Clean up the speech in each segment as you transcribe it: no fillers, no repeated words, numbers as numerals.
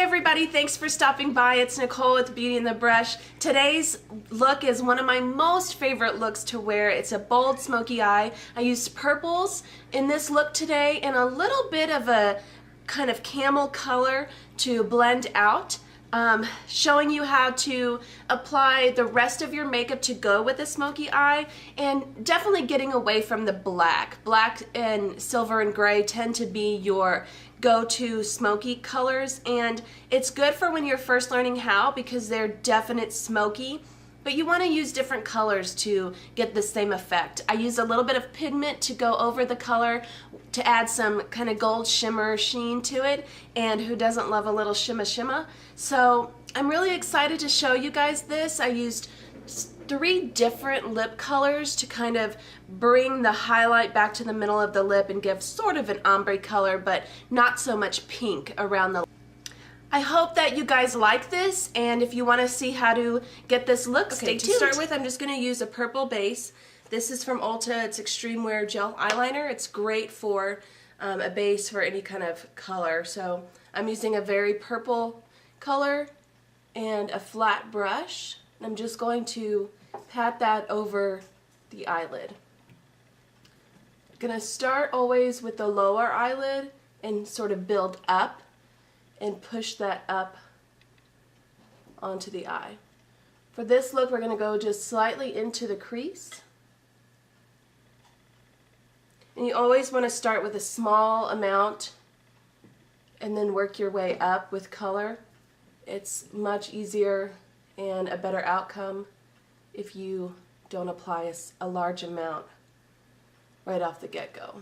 everybody, thanks for stopping by. It's Nicole with Beauty and the Brush. Today's look is one of my most favorite looks to wear. It's a bold smoky eye. I used purples in this look today and a little bit of a kind of camel color to blend out. Showing you how to apply the rest of your makeup to go with a smoky eye, and definitely getting away from the black. Black and silver and gray tend to be your go-to smoky colors, and it's good for when you're first learning how because they're definite smoky, but you want to use different colors to get the same effect. I use a little bit of pigment to go over the color to add some kind of gold shimmer sheen to it, and who doesn't love a little shimma shimma? So I'm really excited to show you guys this. I used 3 different lip colors to kind of bring the highlight back to the middle of the lip and give sort of an ombre color, but not so much pink around the lip. I hope that you guys like this, and if you want to see how to get this look, stay tuned. To start with, I'm just going to use a purple base. This is from Ulta. It's Extreme Wear Gel Eyeliner. It's great for a base for any kind of color. So I'm using a very purple color and a flat brush. And I'm just going to pat that over the eyelid. I'm going to start always with the lower eyelid and sort of build up and push that up onto the eye. For this look, we're going to go just slightly into the crease. And you always want to start with a small amount and then work your way up with color. It's much easier and a better outcome if you don't apply a large amount right off the get-go.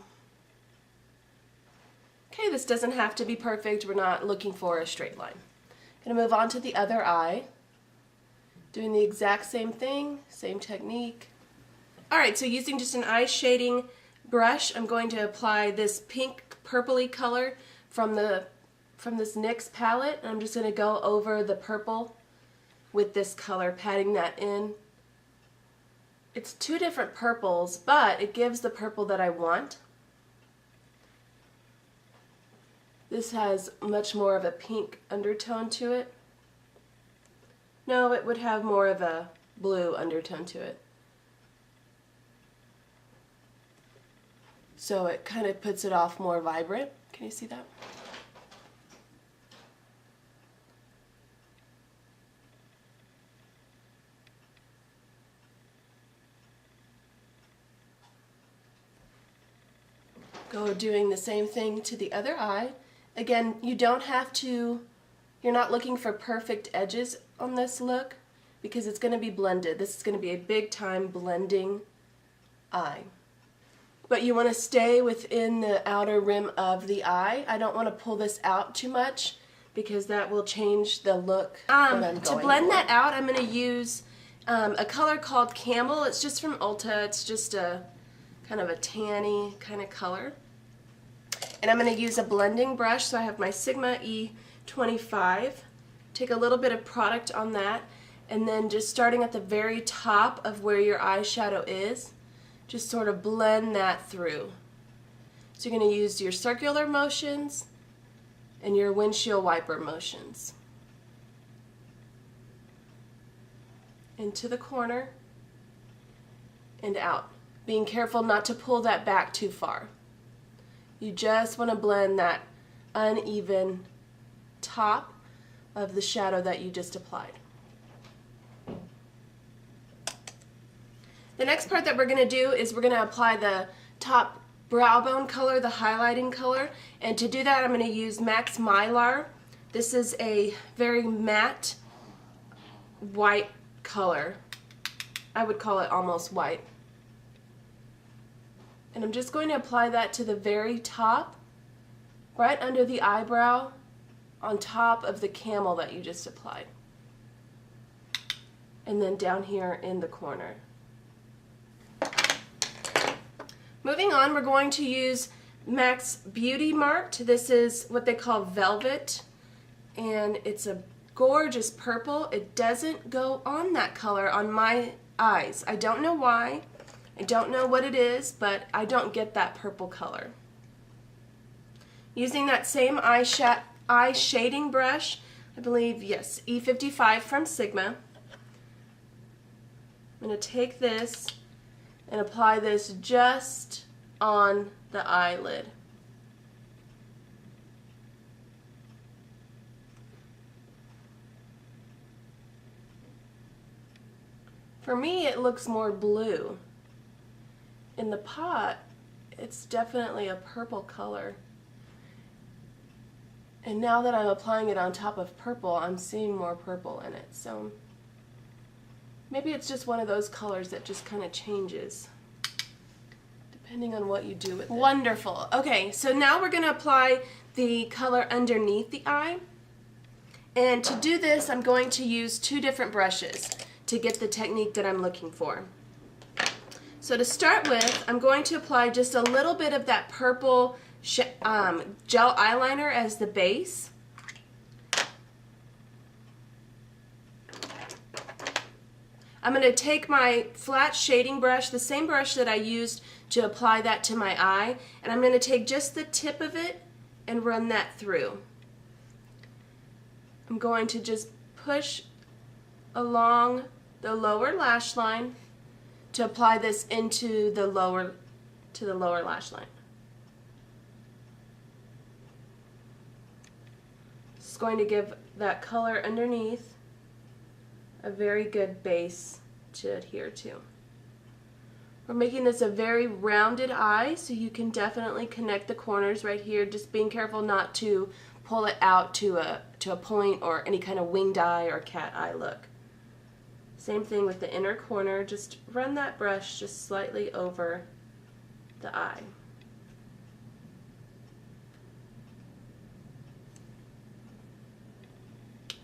Okay, this doesn't have to be perfect. We're not looking for a straight line. I'm going to move on to the other eye. Doing the exact same thing, same technique. Alright, so using just an eye shading brush, I'm going to apply this pink purpley color from this NYX palette, and I'm just going to go over the purple with this color, patting that in. It's 2 different purples, but it gives the purple that I want. This has much more of a pink undertone to it. No, it would have more of a blue undertone to it. So it kind of puts it off more vibrant. Can you see that? Go doing the same thing to the other eye. Again, you don't have to, you're not looking for perfect edges on this look because it's going to be blended. This is going to be a big time blending eye. But you want to stay within the outer rim of the eye. I don't want to pull this out too much because that will change the look to blend that out, I'm going to use a color called Camel. It's just from Ulta. It's just a kind of a tanny kind of color. And I'm going to use a blending brush, so I have my Sigma E25. Take a little bit of product on that, and then just starting at the very top of where your eyeshadow is, just sort of blend that through. So you're going to use your circular motions and your windshield wiper motions. Into the corner and out. Being careful not to pull that back too far. You just want to blend that uneven top of the shadow that you just applied. The next part that we're going to do is we're going to apply the top brow bone color, the highlighting color, and to do that I'm going to use Max Mylar. This is a very matte white color. I would call it almost white. And I'm just going to apply that to the very top, right under the eyebrow, on top of the camel that you just applied. And then down here in the corner. Moving on, we're going to use MAC's Beauty Marked. This is what they call Velvet, and it's a gorgeous purple. It doesn't go on that color on my eyes. I don't know why. I don't know what it is, but I don't get that purple color. Using that same eye shading brush, I believe, yes, E55 from Sigma. I'm going to take this and apply this just on the eyelid. For me, it looks more blue. In the pot, it's definitely a purple color. And now that I'm applying it on top of purple, I'm seeing more purple in it. So maybe it's just one of those colors that just kind of changes depending on what you do with it. Wonderful. Okay, so now we're going to apply the color underneath the eye. And to do this, I'm going to use two different brushes to get the technique that I'm looking for. So to start with, I'm going to apply just a little bit of that purple gel eyeliner as the base. I'm going to take my flat shading brush, the same brush that I used to apply that to my eye, and I'm going to take just the tip of it and run that through. I'm going to just push along the lower lash line to apply this into the lower lash line. It's going to give that color underneath a very good base to adhere to. We're making this a very rounded eye, so you can definitely connect the corners right here, just being careful not to pull it out to a point or any kind of winged eye or cat eye look. Same thing with the inner corner, just run that brush just slightly over the eye.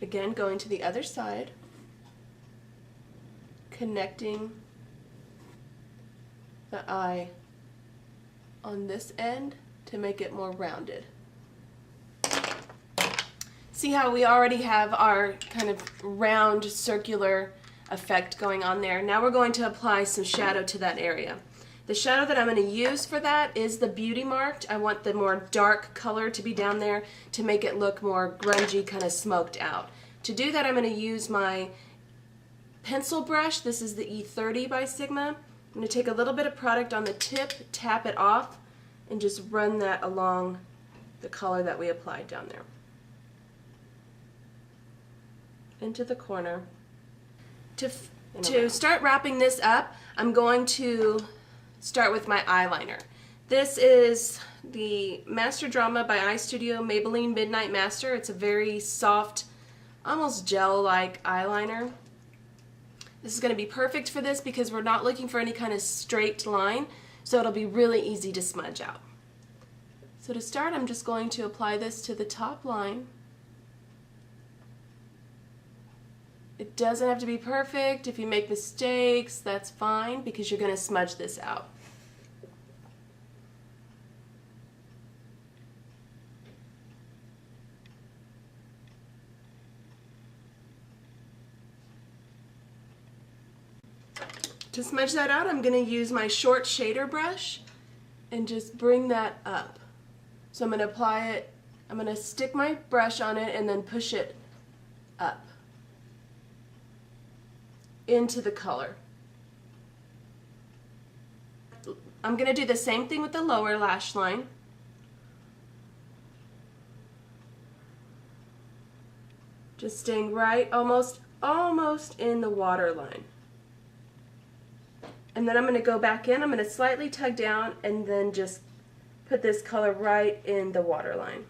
Again, going to the other side, connecting the eye on this end to make it more rounded. See how we already have our kind of round circular effect going on there. Now we're going to apply some shadow to that area. The shadow that I'm going to use for that is the Beauty Marked. I want the more dark color to be down there to make it look more grungy, kind of smoked out. To do that, I'm going to use my pencil brush. This is the E30 by Sigma. I'm going to take a little bit of product on the tip, tap it off, and just run that along the color that we applied down there. Into the corner. To start wrapping this up, I'm going to start with my eyeliner. This is the Master Drama by Eye Studio Maybelline Midnight Master. It's a very soft, almost gel-like eyeliner. This is going to be perfect for this because we're not looking for any kind of straight line, so it'll be really easy to smudge out. So to start, I'm just going to apply this to the top line. It doesn't have to be perfect. If you make mistakes, that's fine because you're going to smudge this out. To smudge that out, I'm going to use my short shader brush and just bring that up. So I'm going to apply it, I'm going to stick my brush on it and then push it up into the color. I'm going to do the same thing with the lower lash line. Just staying right almost in the waterline. And then I'm going to go back in, I'm going to slightly tug down and then just put this color right in the waterline.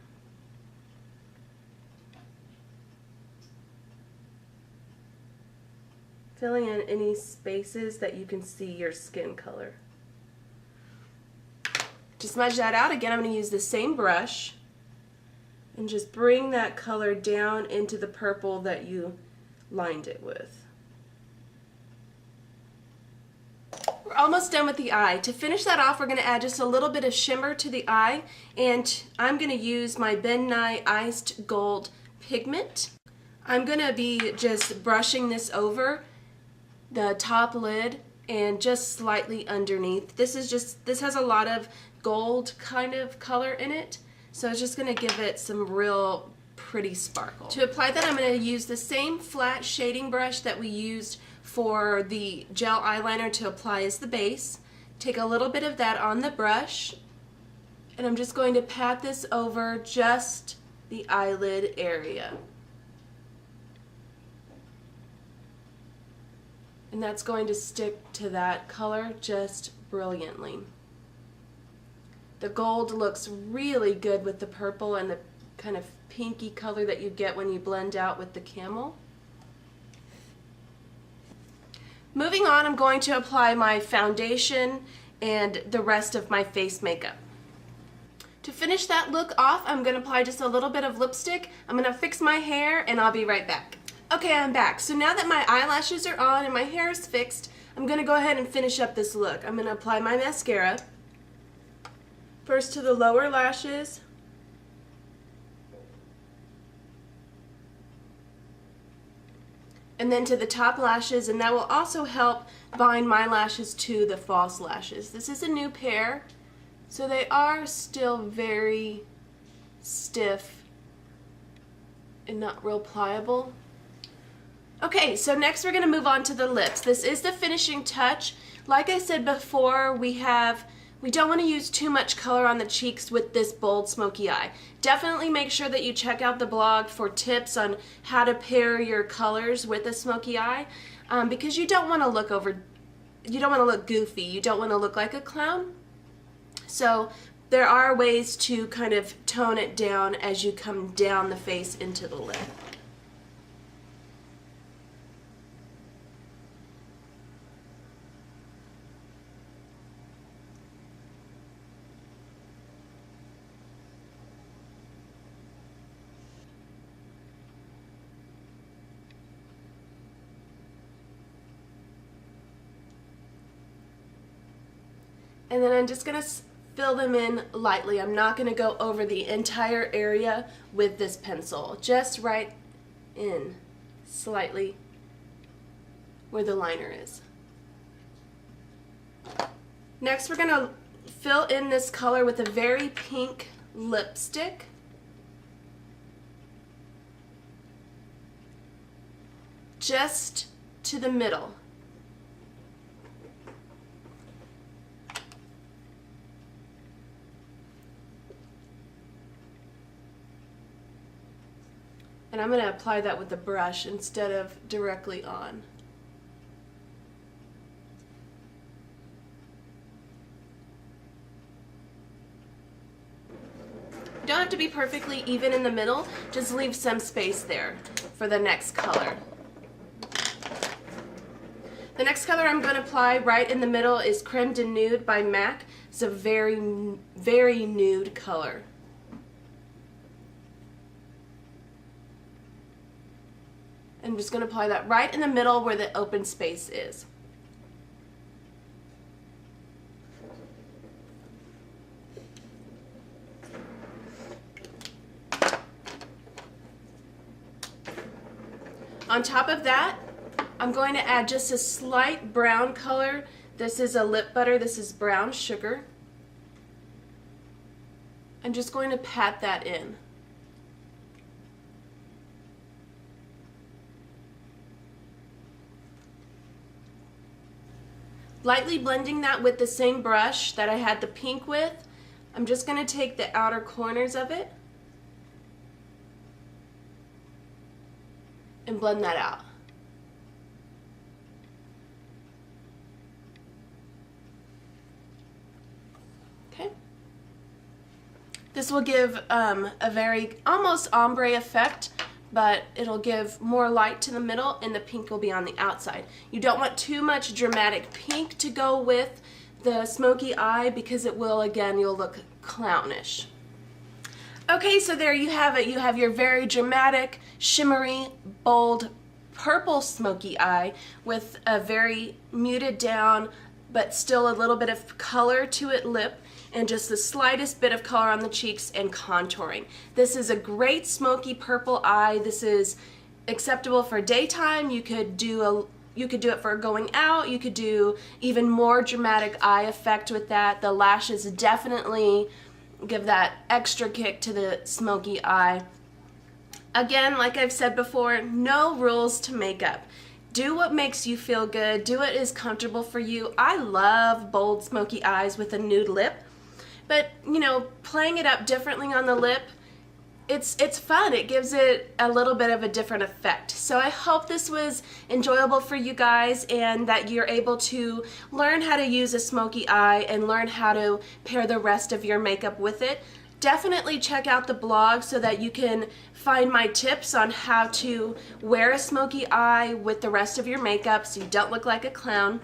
Filling in any spaces that you can see your skin color. To smudge that out, again, I'm going to use the same brush and just bring that color down into the purple that you lined it with. We're almost done with the eye. To finish that off, we're going to add just a little bit of shimmer to the eye, and I'm going to use my Ben Nye Iced Gold pigment. I'm going to be just brushing this over the top lid and just slightly underneath. This has a lot of gold kind of color in it, so it's just going to give it some real pretty sparkle. To apply that, I'm going to use the same flat shading brush that we used for the gel eyeliner to apply as the base. Take a little bit of that on the brush, and I'm just going to pat this over just the eyelid area. And that's going to stick to that color just brilliantly. The gold looks really good with the purple and the kind of pinky color that you get when you blend out with the camel. Moving on, I'm going to apply my foundation and the rest of my face makeup. To finish that look off, I'm going to apply just a little bit of lipstick. I'm going to fix my hair and I'll be right back. Okay, I'm back. So now that my eyelashes are on and my hair is fixed, I'm going to go ahead and finish up this look. I'm going to apply my mascara. First to the lower lashes. And then to the top lashes, and that will also help bind my lashes to the false lashes. This is a new pair, so they are still very stiff and not real pliable. Okay, so next we're going to move on to the lips. This is the finishing touch. Like I said before, we don't want to use too much color on the cheeks with this bold smoky eye. Definitely make sure that you check out the blog for tips on how to pair your colors with a smoky eye, because you don't want to look goofy. You don't want to look like a clown. So there are ways to kind of tone it down as you come down the face into the lip. And then I'm just going to fill them in lightly. I'm not going to go over the entire area with this pencil. Just right in slightly where the liner is. Next we're going to fill in this color with a very pink lipstick. Just to the middle. And I'm going to apply that with the brush instead of directly on. You don't have to be perfectly even in the middle, just leave some space there for the next color. The next color I'm going to apply right in the middle is Creme de Nude by MAC. It's a very, very nude color. I'm just going to apply that right in the middle where the open space is. On top of that, I'm going to add just a slight brown color. This is a lip butter. This is brown sugar. I'm just going to pat that in. Lightly blending that with the same brush that I had the pink with, I'm just going to take the outer corners of it and blend that out. Okay. This will give a very almost ombre effect, but it'll give more light to the middle and the pink will be on the outside. You don't want too much dramatic pink to go with the smoky eye because it will, again, you'll look clownish. Okay, so there you have it. You have your very dramatic, shimmery, bold, purple smoky eye with a very muted down but still a little bit of color to it lip, and just the slightest bit of color on the cheeks and contouring. This is a great smoky purple eye. This is acceptable for daytime. You could do it for going out. You could do even more dramatic eye effect with that. The lashes definitely give that extra kick to the smoky eye. Again, like I've said before, no rules to makeup. Do what makes you feel good. Do what is comfortable for you. I love bold smoky eyes with a nude lip, but you know, playing it up differently on the lip, it's fun. It gives it a little bit of a different effect. So I hope this was enjoyable for you guys and that you're able to learn how to use a smoky eye and learn how to pair the rest of your makeup with it. Definitely check out the blog so that you can find my tips on how to wear a smoky eye with the rest of your makeup so you don't look like a clown,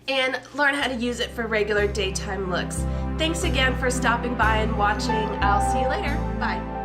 and learn how to use it for regular daytime looks. Thanks again for stopping by and watching. I'll see you later. Bye.